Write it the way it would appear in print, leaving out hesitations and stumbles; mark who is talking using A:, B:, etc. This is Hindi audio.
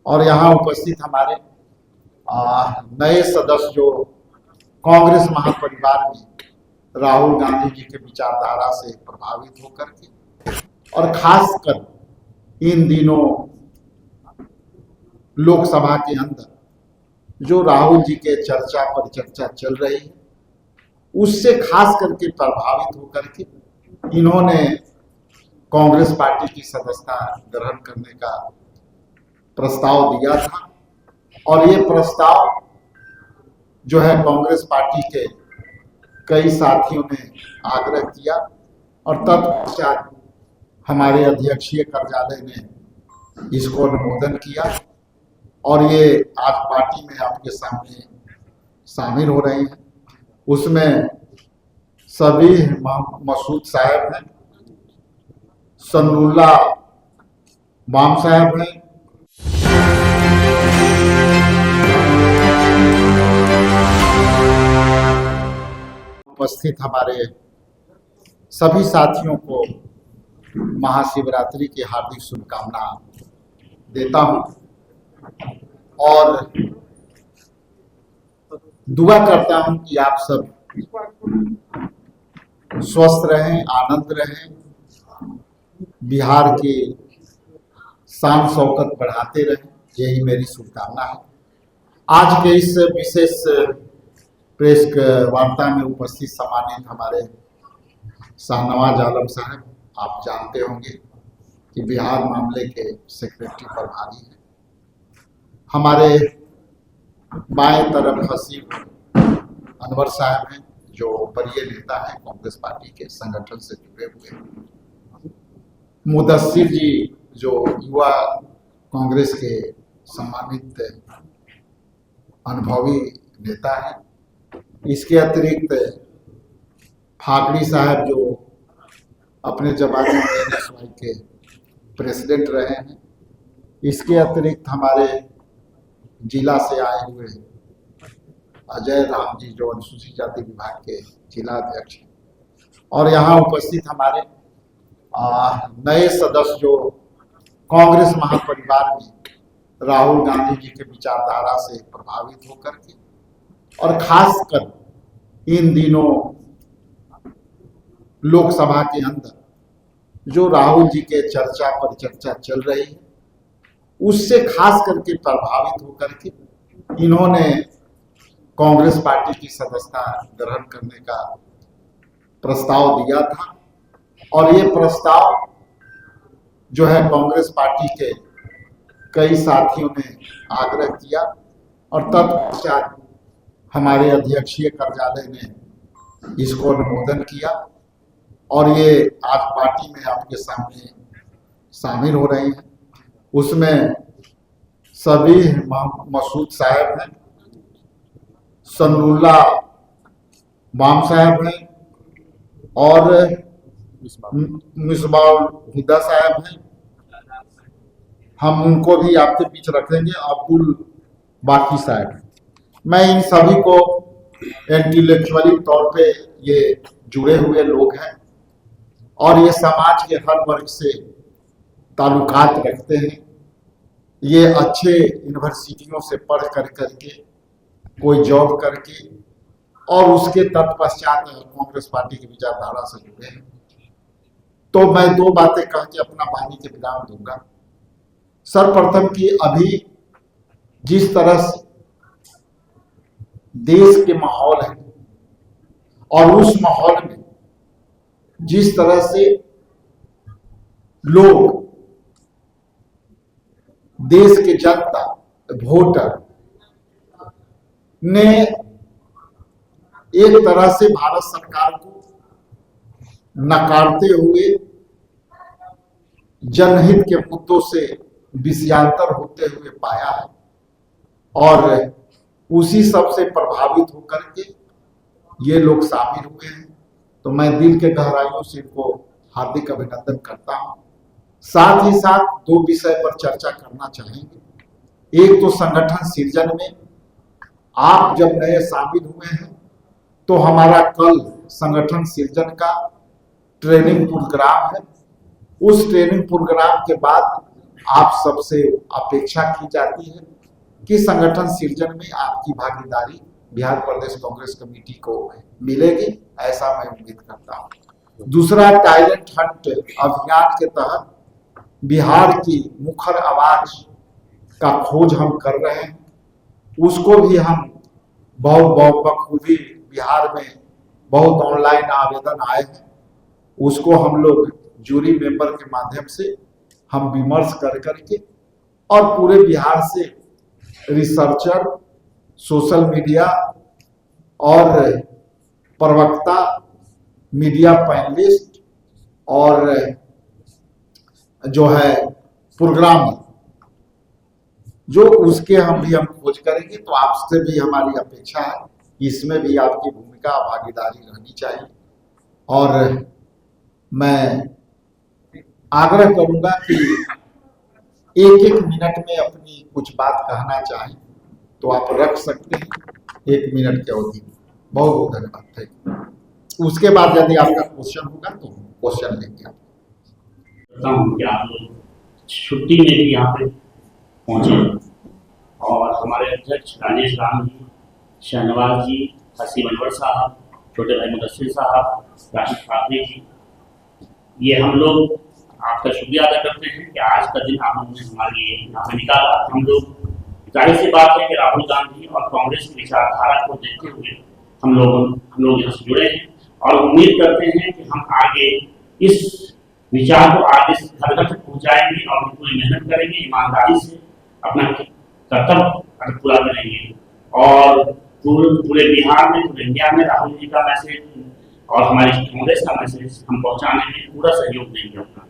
A: और यहाँ उपस्थित हमारे नए सदस्य जो कांग्रेस महापरिवार में राहुल गांधी जी के विचारधारा से प्रभावित होकर के और खासकर इन दिनों लोकसभा के अंदर जो राहुल जी के चर्चा पर चर्चा चल रही है उससे खास करके प्रभावित होकर के इन्होंने कांग्रेस पार्टी की सदस्यता ग्रहण करने का प्रस्ताव दिया था। और ये प्रस्ताव जो है कांग्रेस पार्टी के कई साथियों ने आग्रह किया और तत्पश्चात हमारे अध्यक्षीय कार्यालय ने इसको अनुमोदन किया और ये आज पार्टी में आपके सामने शामिल हो रहे हैं। उसमें सभी मसूद साहब हैं, सन्नुल्ला बाम साहब हैं, उपस्थित हमारे सभी साथियों को महाशिवरात्रि की हार्दिक शुभकामना देता हूं और दुआ करता हूं कि आप सब स्वस्थ रहें, आनंद रहें, बिहार की शान शौकत बढ़ाते रहें, यही मेरी शुभकामना है। आज के इस विशेष प्रेस वार्ता में उपस्थित सम्मानित हमारे शाहनवाज आलम साहब, आप जानते होंगे कि बिहार मामले के सेक्रेटरी प्रभारी हैं। हमारे बाएं तरफ हसीब अनवर साहब हैं जो वरीय नेता हैं, कांग्रेस पार्टी के संगठन से जुड़े हुए हैं। मुदस्सिर जी जो युवा कांग्रेस के सम्मानित अनुभवी नेता हैं। इसके अतिरिक्त फागड़ी साहब जो अपने जमाने में NSY के प्रेसिडेंट रहे हैं। इसके अतिरिक्त हमारे जिला से आए हुए अजय राम जी जो अनुसूचित जाति विभाग के जिला अध्यक्ष हैं। और यहाँ उपस्थित हमारे नए सदस्य जो कांग्रेस महापरिवार में राहुल गांधी जी के विचारधारा से प्रभावित होकर के और खासकर इन दिनों लोकसभा के अंदर जो राहुल जी के चर्चा पर चर्चा चल रही है उससे खास करके प्रभावित होकर के इन्होंने कांग्रेस पार्टी की सदस्यता ग्रहण करने का प्रस्ताव दिया था। और ये प्रस्ताव जो है कांग्रेस पार्टी के कई साथियों ने आग्रह किया और तत्पश्चात हमारे अध्यक्षीय कार्यालय ने इसको अनुमोदन किया और ये आज पार्टी में आपके सामने शामिल हो रहे हैं। उसमें सभी मसूद साहब हैं, सन्नुल्ला बाम साहब हैं और मिसबाउल हुदा साहब हैं। हम उनको भी आपके बीच रखेंगे, अब्दुल बाकी साहब हैं। मैं इन सभी को इंटेलेक्चुअली तौर पे ये जुड़े हुए लोग हैं और ये समाज के हर वर्ग से ताल्लुकात रखते हैं। ये अच्छे यूनिवर्सिटियों से पढ़ करके कोई जॉब करके और उसके तत्पश्चात कांग्रेस पार्टी की विचारधारा से जुड़े हैं। तो मैं दो बातें कह के अपना वाणी के विराम दूंगा। सर्वप्रथम कि अभी जिस तरह से देश के माहौल है और उस माहौल में जिस तरह से लोग, देश के जनता, वोटर ने एक तरह से भारत सरकार को नकारते हुए जनहित के मुद्दों से विषयांतर होते हुए पाया है और उसी सब से प्रभावित होकर के ये लोग शामिल हुए हैं। तो मैं दिल के गहराइयों से इनको हार्दिक अभिनंदन करता हूं। साथ ही साथ दो विषय पर चर्चा करना चाहेंगे। एक तो संगठन सृजन में आप जब नए शामिल हुए हैं तो हमारा कल संगठन सृजन का ट्रेनिंग प्रोग्राम है। उस ट्रेनिंग प्रोग्राम के बाद आप सबसे अपेक्षा की जाती है कि संगठन सृजन में आपकी भागीदारी बिहार प्रदेश कांग्रेस कमेटी को मिलेगी, ऐसा मैं उम्मीद करता हूं। दूसरा, टैलेंट हंट अभियान के तहत बिहार की मुखर आवाज का खोज हम कर रहे हैं। उसको भी हम बहुत बखूबी, बिहार में बहुत ऑनलाइन आवेदन आए हैं, उसको हम लोग जूरी मेंबर के माध्यम से हम विमर्श कर करके और पूरे बिहार से रिसर्चर, सोशल मीडिया और प्रवक्ता, मीडिया पैनलिस्ट और जो है प्रोग्रामर, जो उसके हम खोज करेंगे। तो आपसे भी हमारी अपेक्षा है कि इसमें भी आपकी भूमिका, भागीदारी रहनी चाहिए। और मैं आग्रह करूंगा कि एक मिनट में अपनी कुछ बात कहना चाहें तो आप रख सकते हैं 1 मिनट की अवधि में। बहुत बहुत धन्यवाद। Thank you. उसके बाद यदि आपका क्वेश्चन होगा तो क्वेश्चन लेंगे आप।
B: कि आप लोग छुट्टी में भी यहाँ पे पहुंचे और हमारे अध्यक्ष राजेश राम जी, शहनवाज जी, हसीब अनवर साहब, छोटे भाई मुदस्सिर साहब, राशिद फातमी जी, ये हम लोग आपका शुक्रिया अदा करते हैं कि आज का दिन आप लोगों ने हमारे लिए यहाँ पे निकाला। हम लोग, जाहिर सी बात है कि राहुल गांधी और कांग्रेस की विचारधारा को देखते हुए हम लोग यहाँ से जुड़े हैं और उम्मीद करते हैं कि हम आगे इस विचार को आगे घर घर तक पहुँचाएंगे और पूरी मेहनत करेंगे, ईमानदारी से अपना कर्तव्य पूरा करेंगे और पूरे बिहार में, पूरे इंडिया में राहुल जी का मैसेज और हमारी कांग्रेस का मैसेज हम पहुँचाने में पूरा सहयोग देंगे अपना।